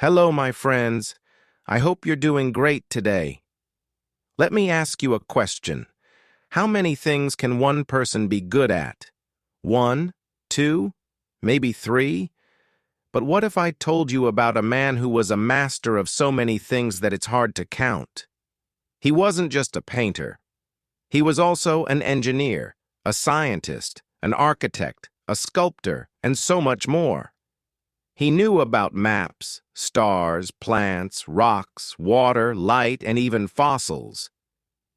Hello, my friends. I hope you're doing great today. Let me ask you a question. How many things can one person be good at? One, two, maybe three? But what if I told you about a man who was a master of so many things that it's hard to count? He wasn't just a painter. He was also an engineer, a scientist, an architect, a sculptor, and so much more. He knew about maps, stars, plants, rocks, water, light, and even fossils.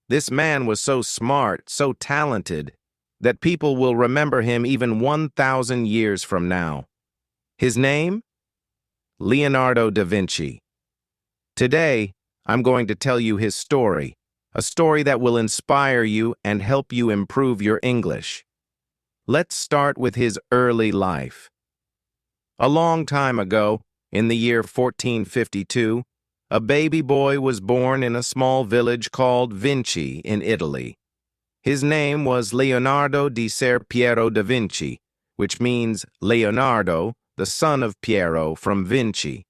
This man was so smart, so talented, that people will remember him even 1,000 years from now. His name? Leonardo da Vinci. Today, I'm going to tell you his story, a story that will inspire you and help you improve your English. Let's start with his early life. A long time ago, in the year 1452, a baby boy was born in a small village called Vinci in Italy. His name was Leonardo di Ser Piero da Vinci, which means Leonardo, the son of Piero from Vinci.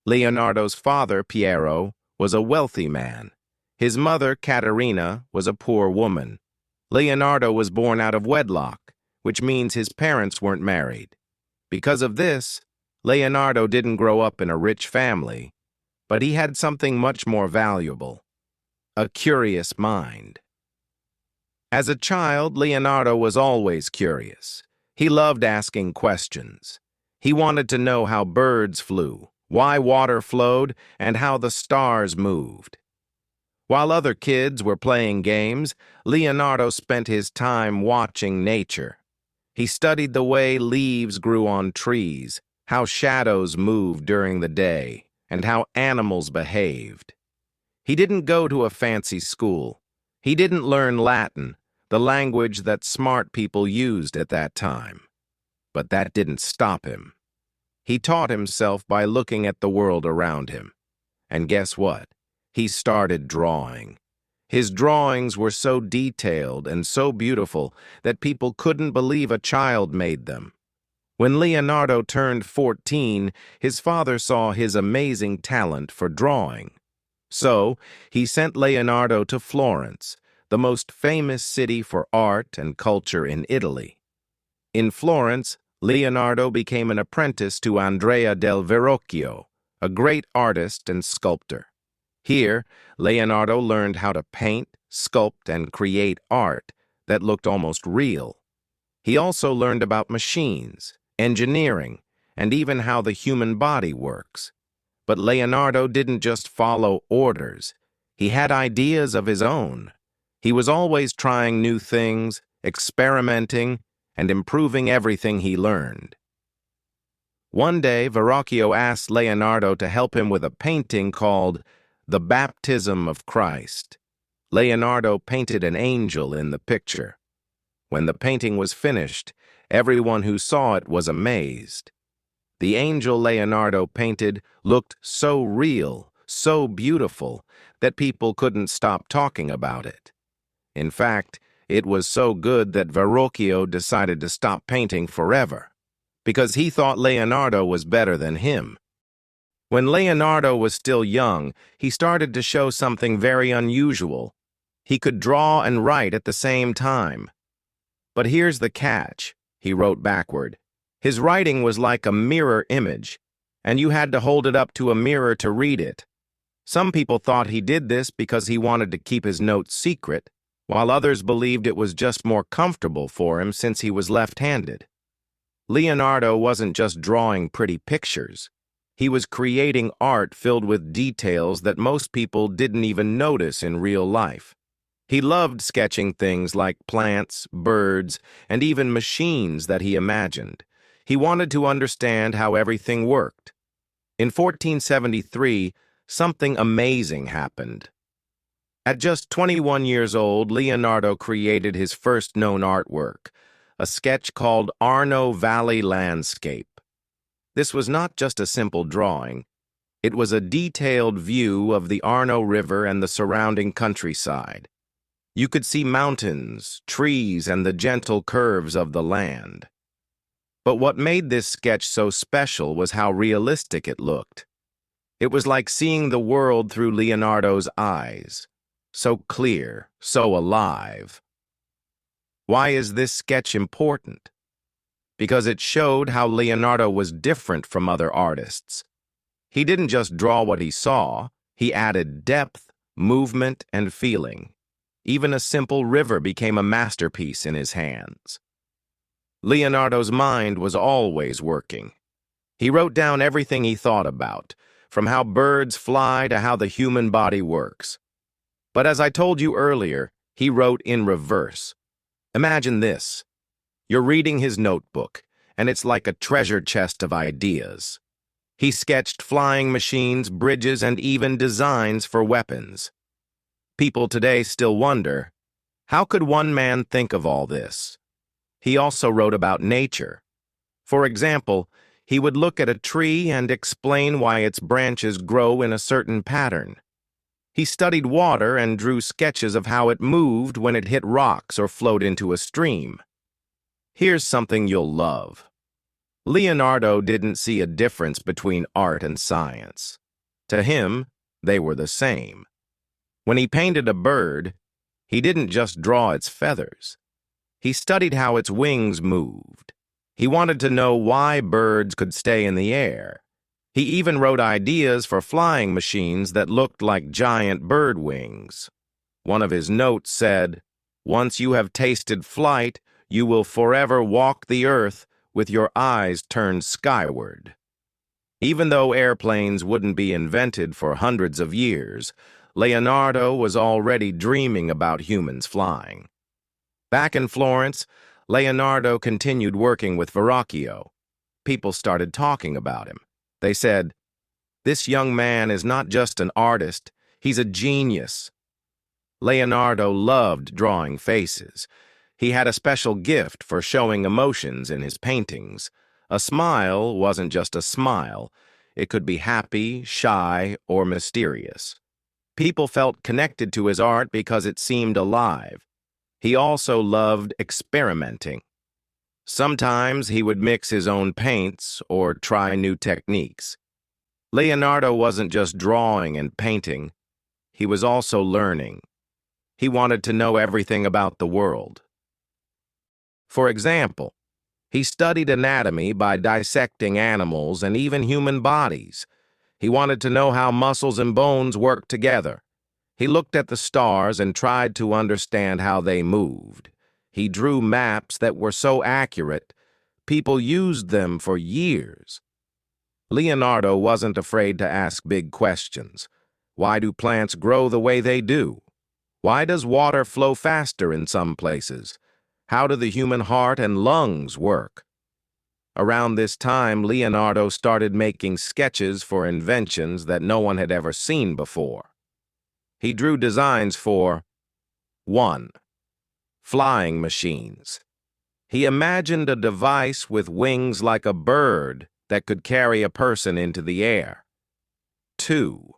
Leonardo's father, Piero, was a wealthy man. His mother, Caterina, was a poor woman. Leonardo was born out of wedlock, which means his parents weren't married. Because of this, Leonardo didn't grow up in a rich family, but he had something much more valuable: a curious mind. As a child, Leonardo was always curious. He loved asking questions. He wanted to know how birds flew, why water flowed, and how the stars moved. While other kids were playing games, Leonardo spent his time watching nature. He studied the way leaves grew on trees, how shadows moved during the day, and how animals behaved. He didn't go to a fancy school. He didn't learn Latin, the language that smart people used at that time. But that didn't stop him. He taught himself by looking at the world around him. And guess what? He started drawing. His drawings were so detailed and so beautiful that people couldn't believe a child made them. When Leonardo turned 14, his father saw his amazing talent for drawing. So, he sent Leonardo to Florence, the most famous city for art and culture in Italy. In Florence, Leonardo became an apprentice to Andrea del Verrocchio, a great artist and sculptor. Here, Leonardo learned how to paint, sculpt, and create art that looked almost real. He also learned about machines, engineering, and even how the human body works. But Leonardo didn't just follow orders. He had ideas of his own. He was always trying new things, experimenting, and improving everything he learned. One day, Verrocchio asked Leonardo to help him with a painting called The Baptism of Christ. Leonardo painted an angel in the picture. When the painting was finished, everyone who saw it was amazed. The angel Leonardo painted looked so real, so beautiful, that people couldn't stop talking about it. In fact, it was so good that Verrocchio decided to stop painting forever, because he thought Leonardo was better than him. When Leonardo was still young, he started to show something very unusual. He could draw and write at the same time. But here's the catch, he wrote backward. His writing was like a mirror image, and you had to hold it up to a mirror to read it. Some people thought he did this because he wanted to keep his notes secret, while others believed it was just more comfortable for him since he was left-handed. Leonardo wasn't just drawing pretty pictures. He was creating art filled with details that most people didn't even notice in real life. He loved sketching things like plants, birds, and even machines that he imagined. He wanted to understand how everything worked. In 1473, something amazing happened. At just 21 years old, Leonardo created his first known artwork, a sketch called Arno Valley Landscape. This was not just a simple drawing. It was a detailed view of the Arno River and the surrounding countryside. You could see mountains, trees, and the gentle curves of the land. But what made this sketch so special was how realistic it looked. It was like seeing the world through Leonardo's eyes. So clear, so alive. Why is this sketch important? Because it showed how Leonardo was different from other artists. He didn't just draw what he saw, he added depth, movement, and feeling. Even a simple river became a masterpiece in his hands. Leonardo's mind was always working. He wrote down everything he thought about, from how birds fly to how the human body works. But as I told you earlier, he wrote in reverse. Imagine this. You're reading his notebook, and it's like a treasure chest of ideas. He sketched flying machines, bridges, and even designs for weapons. People today still wonder, how could one man think of all this? He also wrote about nature. For example, he would look at a tree and explain why its branches grow in a certain pattern. He studied water and drew sketches of how it moved when it hit rocks or flowed into a stream. Here's something you'll love. Leonardo didn't see a difference between art and science. To him, they were the same. When he painted a bird, he didn't just draw its feathers. He studied how its wings moved. He wanted to know why birds could stay in the air. He even wrote ideas for flying machines that looked like giant bird wings. One of his notes said, "Once you have tasted flight, you will forever walk the earth with your eyes turned skyward." Even though airplanes wouldn't be invented for hundreds of years, Leonardo was already dreaming about humans flying. Back in Florence, Leonardo continued working with Verrocchio. People started talking about him. They said, "This young man is not just an artist, he's a genius." Leonardo loved drawing faces. He had a special gift for showing emotions in his paintings. A smile wasn't just a smile. It could be happy, shy, or mysterious. People felt connected to his art because it seemed alive. He also loved experimenting. Sometimes he would mix his own paints or try new techniques. Leonardo wasn't just drawing and painting. He was also learning. He wanted to know everything about the world. For example, he studied anatomy by dissecting animals and even human bodies. He wanted to know how muscles and bones work together. He looked at the stars and tried to understand how they moved. He drew maps that were so accurate, people used them for years. Leonardo wasn't afraid to ask big questions. Why do plants grow the way they do? Why does water flow faster in some places? How do the human heart and lungs work? Around this time, Leonardo started making sketches for inventions that no one had ever seen before. He drew designs for 1. Flying machines. He imagined a device with wings like a bird that could carry a person into the air. 2.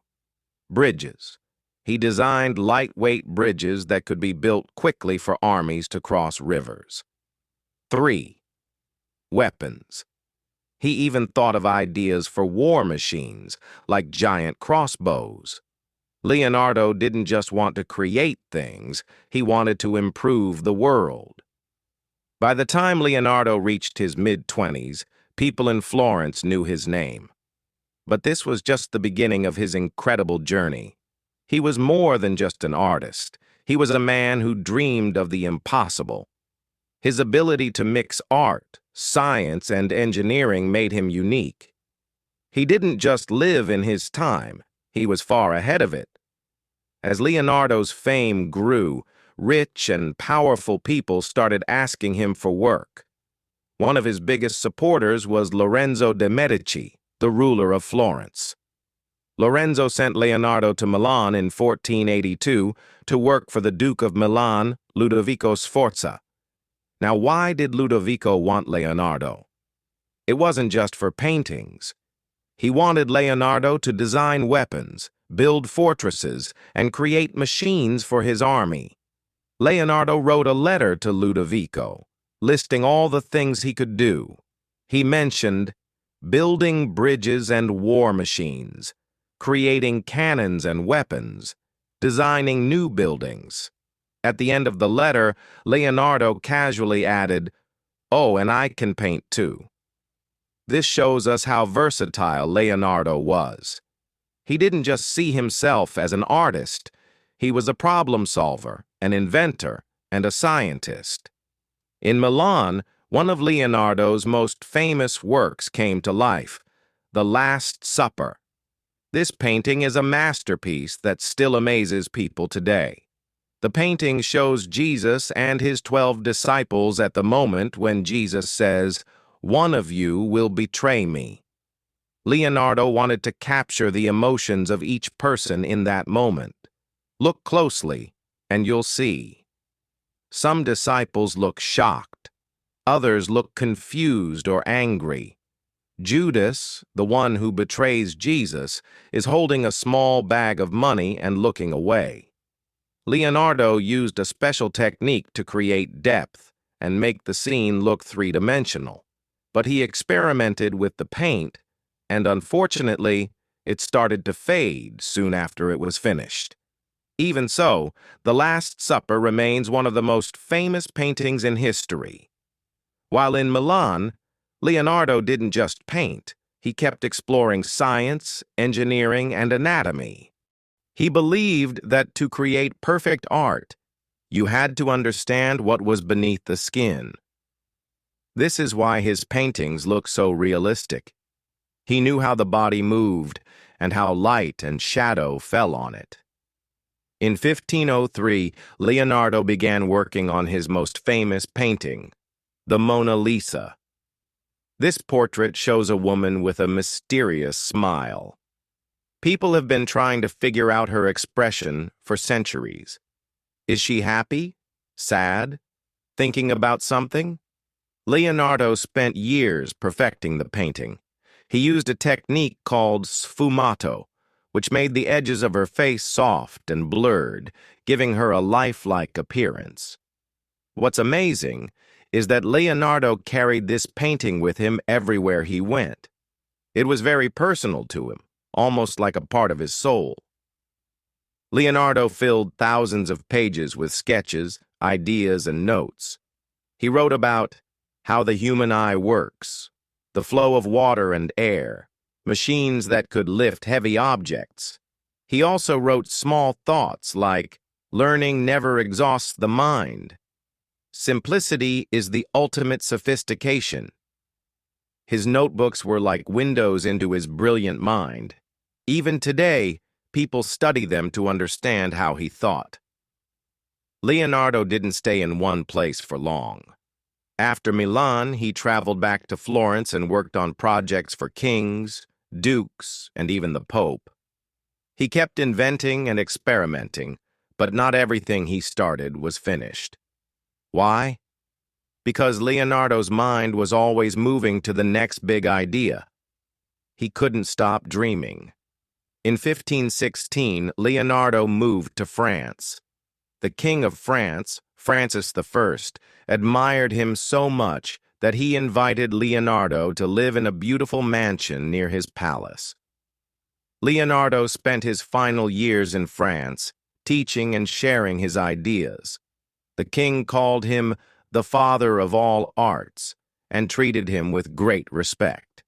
Bridges. He designed lightweight bridges that could be built quickly for armies to cross rivers. 3. Weapons. He even thought of ideas for war machines, like giant crossbows. Leonardo didn't just want to create things, he wanted to improve the world. By the time Leonardo reached his mid-20s, people in Florence knew his name. But this was just the beginning of his incredible journey. He was more than just an artist. He was a man who dreamed of the impossible. His ability to mix art, science, and engineering made him unique. He didn't just live in his time, he was far ahead of it. As Leonardo's fame grew, rich and powerful people started asking him for work. One of his biggest supporters was Lorenzo de' Medici, the ruler of Florence. Lorenzo sent Leonardo to Milan in 1482 to work for the Duke of Milan, Ludovico Sforza. Now, why did Ludovico want Leonardo? It wasn't just for paintings. He wanted Leonardo to design weapons, build fortresses, and create machines for his army. Leonardo wrote a letter to Ludovico, listing all the things he could do. He mentioned building bridges and war machines, creating cannons and weapons, designing new buildings. At the end of the letter, Leonardo casually added, "Oh, and I can paint too." This shows us how versatile Leonardo was. He didn't just see himself as an artist. He was a problem solver, an inventor, and a scientist. In Milan, one of Leonardo's most famous works came to life, The Last Supper. This painting is a masterpiece that still amazes people today. The painting shows Jesus and his 12 disciples at the moment when Jesus says, "One of you will betray me." Leonardo wanted to capture the emotions of each person in that moment. Look closely, and you'll see. Some disciples look shocked. Others look confused or angry. Judas, the one who betrays Jesus, is holding a small bag of money and looking away. Leonardo used a special technique to create depth and make the scene look three-dimensional, but he experimented with the paint, and unfortunately, it started to fade soon after it was finished. Even so, The Last Supper remains one of the most famous paintings in history. While in Milan, Leonardo didn't just paint, he kept exploring science, engineering, and anatomy. He believed that to create perfect art, you had to understand what was beneath the skin. This is why his paintings look so realistic. He knew how the body moved and how light and shadow fell on it. In 1503, Leonardo began working on his most famous painting, the Mona Lisa. This portrait shows a woman with a mysterious smile. People have been trying to figure out her expression for centuries. Is she happy? Sad? Thinking about something? Leonardo spent years perfecting the painting. He used a technique called sfumato, which made the edges of her face soft and blurred, giving her a lifelike appearance. What's amazing is that Leonardo carried this painting with him everywhere he went. It was very personal to him, almost like a part of his soul. Leonardo filled thousands of pages with sketches, ideas, and notes. He wrote about how the human eye works, the flow of water and air, machines that could lift heavy objects. He also wrote small thoughts like, "Learning never exhausts the mind. Simplicity is the ultimate sophistication." His notebooks were like windows into his brilliant mind. Even today, people study them to understand how he thought. Leonardo didn't stay in one place for long. After Milan, he traveled back to Florence and worked on projects for kings, dukes, and even the Pope. He kept inventing and experimenting, but not everything he started was finished. Why? Because Leonardo's mind was always moving to the next big idea. He couldn't stop dreaming. In 1516, Leonardo moved to France. The King of France, Francis I, admired him so much that he invited Leonardo to live in a beautiful mansion near his palace. Leonardo spent his final years in France, teaching and sharing his ideas. The king called him the father of all arts and treated him with great respect.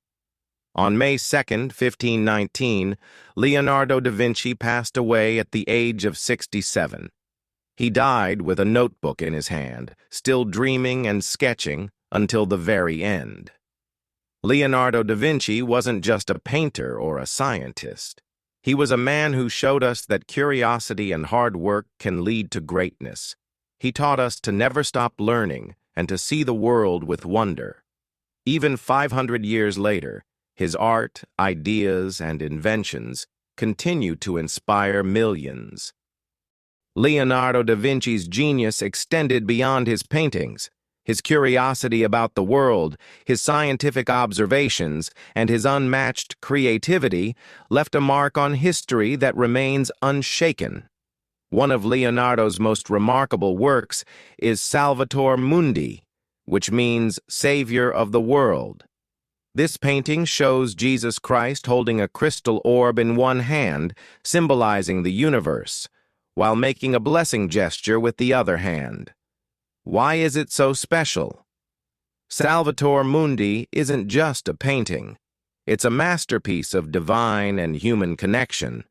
On May 2, 1519, Leonardo da Vinci passed away at the age of 67. He died with a notebook in his hand, still dreaming and sketching until the very end. Leonardo da Vinci wasn't just a painter or a scientist. He was a man who showed us that curiosity and hard work can lead to greatness. He taught us to never stop learning and to see the world with wonder. Even 500 years later, his art, ideas, and inventions continue to inspire millions. Leonardo da Vinci's genius extended beyond his paintings. His curiosity about the world, his scientific observations, and his unmatched creativity left a mark on history that remains unshaken. One of Leonardo's most remarkable works is Salvator Mundi, which means Savior of the World. This painting shows Jesus Christ holding a crystal orb in one hand, symbolizing the universe, while making a blessing gesture with the other hand. Why is it so special? Salvator Mundi isn't just a painting. It's a masterpiece of divine and human connection.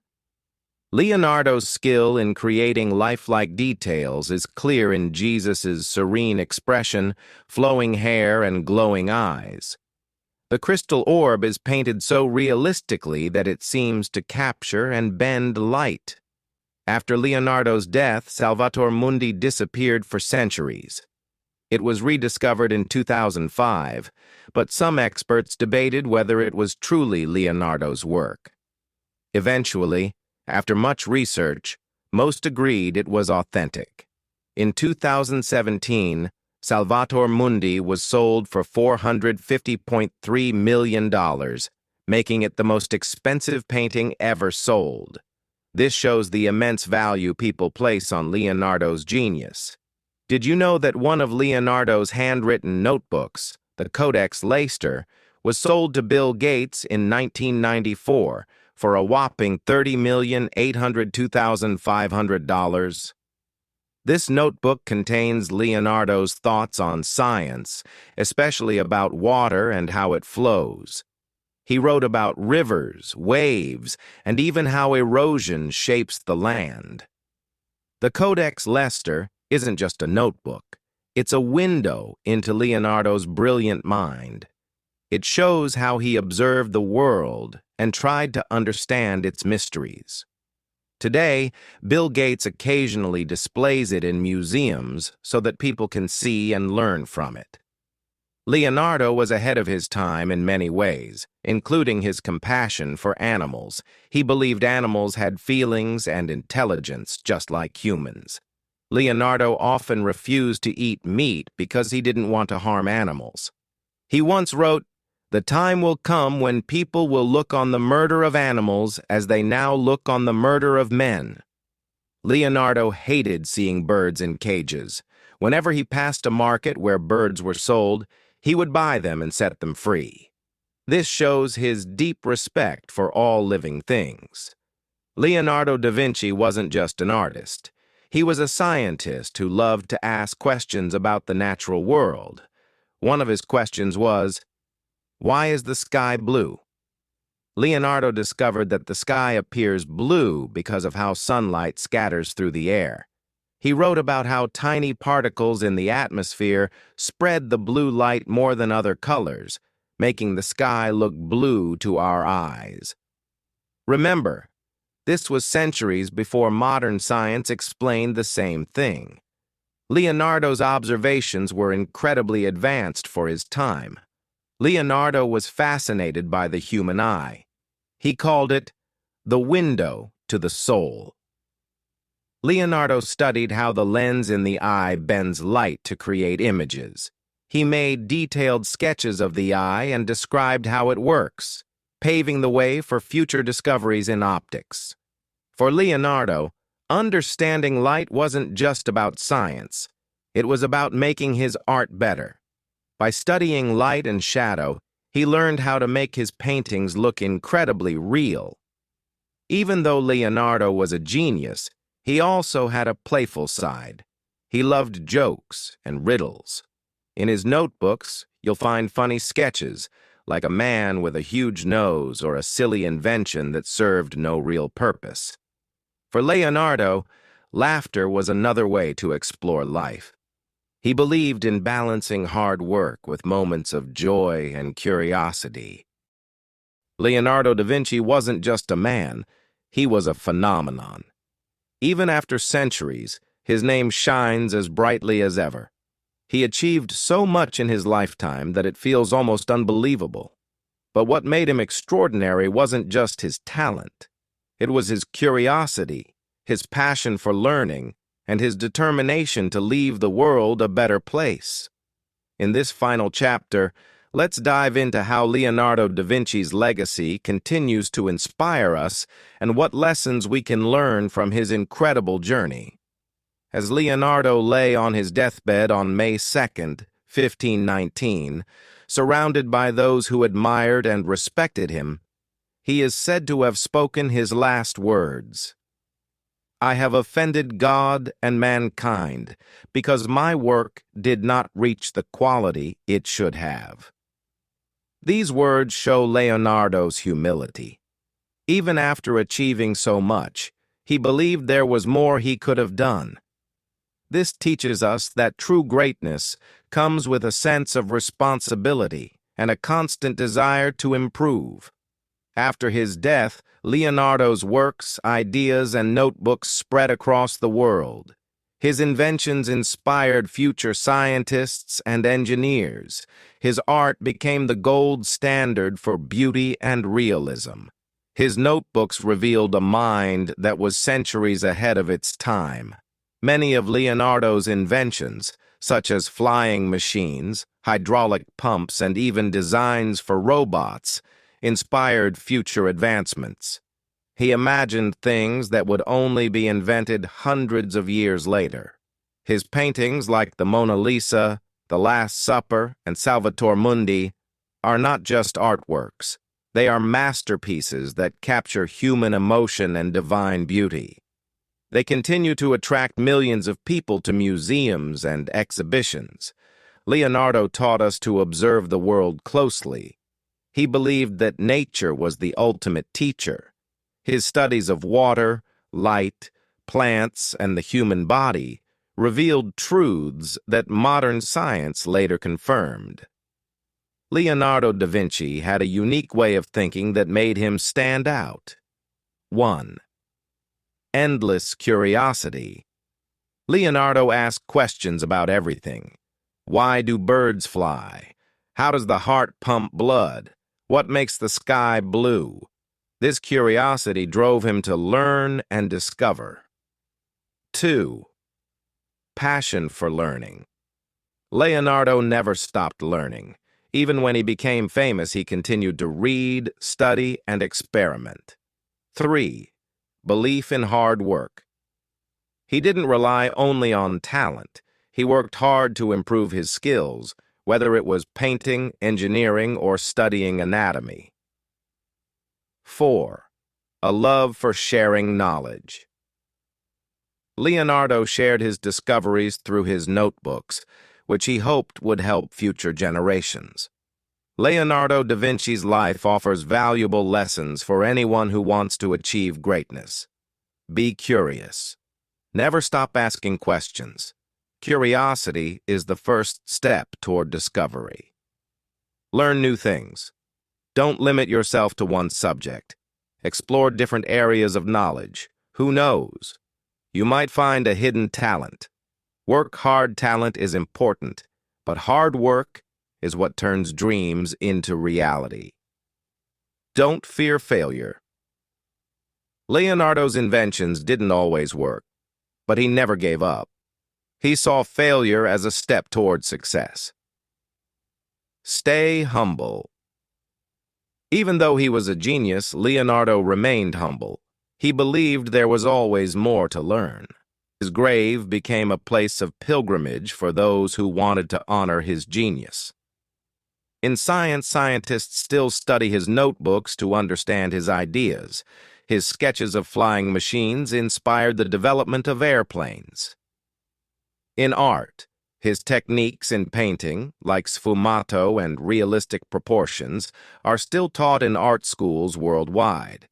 Leonardo's skill in creating lifelike details is clear in Jesus's serene expression, flowing hair, and glowing eyes. The crystal orb is painted so realistically that it seems to capture and bend light. After Leonardo's death, Salvator Mundi disappeared for centuries. It was rediscovered in 2005, but some experts debated whether it was truly Leonardo's work. Eventually, after much research, most agreed it was authentic. In 2017, Salvator Mundi was sold for $450.3 million, making it the most expensive painting ever sold. This shows the immense value people place on Leonardo's genius. Did you know that one of Leonardo's handwritten notebooks, the Codex Leicester, was sold to Bill Gates in 1994 for a whopping $30,802,500? This notebook contains Leonardo's thoughts on science, especially about water and how it flows. He wrote about rivers, waves, and even how erosion shapes the land. The Codex Leicester isn't just a notebook. It's a window into Leonardo's brilliant mind. It shows how he observed the world and tried to understand its mysteries. Today, Bill Gates occasionally displays it in museums so that people can see and learn from it. Leonardo was ahead of his time in many ways, including his compassion for animals. He believed animals had feelings and intelligence just like humans. Leonardo often refused to eat meat because he didn't want to harm animals. He once wrote, "The time will come when people will look on the murder of animals as they now look on the murder of men." Leonardo hated seeing birds in cages. Whenever he passed a market where birds were sold, he would buy them and set them free. This shows his deep respect for all living things. Leonardo da Vinci wasn't just an artist. He was a scientist who loved to ask questions about the natural world. One of his questions was, why is the sky blue? Leonardo discovered that the sky appears blue because of how sunlight scatters through the air. He wrote about how tiny particles in the atmosphere spread the blue light more than other colors, making the sky look blue to our eyes. Remember, this was centuries before modern science explained the same thing. Leonardo's observations were incredibly advanced for his time. Leonardo was fascinated by the human eye. He called it the window to the soul. Leonardo studied how the lens in the eye bends light to create images. He made detailed sketches of the eye and described how it works, paving the way for future discoveries in optics. For Leonardo, understanding light wasn't just about science. It was about making his art better. By studying light and shadow, he learned how to make his paintings look incredibly real. Even though Leonardo was a genius, he also had a playful side. He loved jokes and riddles. In his notebooks, you'll find funny sketches, like a man with a huge nose or a silly invention that served no real purpose. For Leonardo, laughter was another way to explore life. He believed in balancing hard work with moments of joy and curiosity. Leonardo da Vinci wasn't just a man, he was a phenomenon. Even after centuries, his name shines as brightly as ever. He achieved so much in his lifetime that it feels almost unbelievable. But what made him extraordinary wasn't just his talent. It was his curiosity, his passion for learning, and his determination to leave the world a better place. In this final chapter, let's dive into how Leonardo da Vinci's legacy continues to inspire us and what lessons we can learn from his incredible journey. As Leonardo lay on his deathbed on May 2nd, 1519, surrounded by those who admired and respected him, he is said to have spoken his last words. "I have offended God and mankind because my work did not reach the quality it should have." These words show Leonardo's humility. Even after achieving so much, he believed there was more he could have done. This teaches us that true greatness comes with a sense of responsibility and a constant desire to improve. After his death, Leonardo's works, ideas, and notebooks spread across the world. His inventions inspired future scientists and engineers. His art became the gold standard for beauty and realism. His notebooks revealed a mind that was centuries ahead of its time. Many of Leonardo's inventions, such as flying machines, hydraulic pumps, and even designs for robots, inspired future advancements. He imagined things that would only be invented hundreds of years later. His paintings like the Mona Lisa, The Last Supper, and Salvator Mundi are not just artworks. They are masterpieces that capture human emotion and divine beauty. They continue to attract millions of people to museums and exhibitions. Leonardo taught us to observe the world closely. He believed that nature was the ultimate teacher. His studies of water, light, plants, and the human body revealed truths that modern science later confirmed. Leonardo da Vinci had a unique way of thinking that made him stand out. 1. Endless curiosity. Leonardo asked questions about everything. Why do birds fly? How does the heart pump blood? What makes the sky blue? This curiosity drove him to learn and discover. 2. Passion for learning. Leonardo never stopped learning. Even when he became famous, he continued to read, study, and experiment. 3. Belief in hard work. He didn't rely only on talent. He worked hard to improve his skills, whether it was painting, engineering, or studying anatomy. 4. A love for sharing knowledge. Leonardo shared his discoveries through his notebooks, which he hoped would help future generations. Leonardo da Vinci's life offers valuable lessons for anyone who wants to achieve greatness. Be curious. Never stop asking questions. Curiosity is the first step toward discovery. Learn new things. Don't limit yourself to one subject. Explore different areas of knowledge. Who knows? You might find a hidden talent. Work hard. Talent is important, but hard work is what turns dreams into reality. Don't fear failure. Leonardo's inventions didn't always work, but he never gave up. He saw failure as a step toward success. Stay humble. Even though he was a genius, Leonardo remained humble. He believed there was always more to learn. His grave became a place of pilgrimage for those who wanted to honor his genius. In science, scientists still study his notebooks to understand his ideas. His sketches of flying machines inspired the development of airplanes. In art, his techniques in painting, like sfumato and realistic proportions, are still taught in art schools worldwide.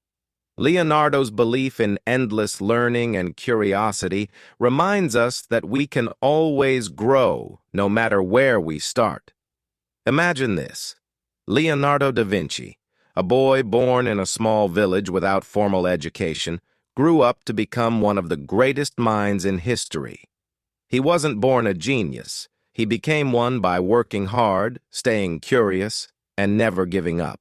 Leonardo's belief in endless learning and curiosity reminds us that we can always grow, no matter where we start. Imagine this: Leonardo da Vinci, a boy born in a small village without formal education, grew up to become one of the greatest minds in history. He wasn't born a genius. He became one by working hard, staying curious, and never giving up.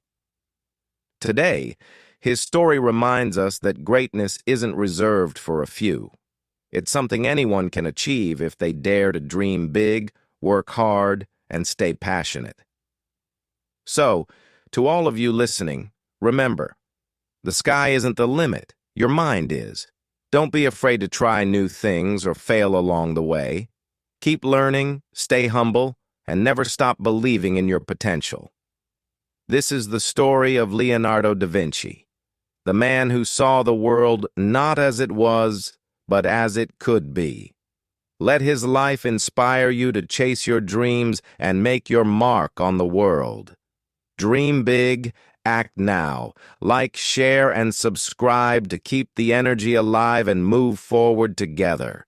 Today, his story reminds us that greatness isn't reserved for a few. It's something anyone can achieve if they dare to dream big, work hard, and stay passionate. So, to all of you listening, remember, the sky isn't the limit, your mind is. Don't be afraid to try new things or fail along the way. Keep learning, stay humble, and never stop believing in your potential. This is the story of Leonardo da Vinci, the man who saw the world not as it was, but as it could be. Let his life inspire you to chase your dreams and make your mark on the world. Dream big, act now. Like, share, and subscribe to keep the energy alive and move forward together.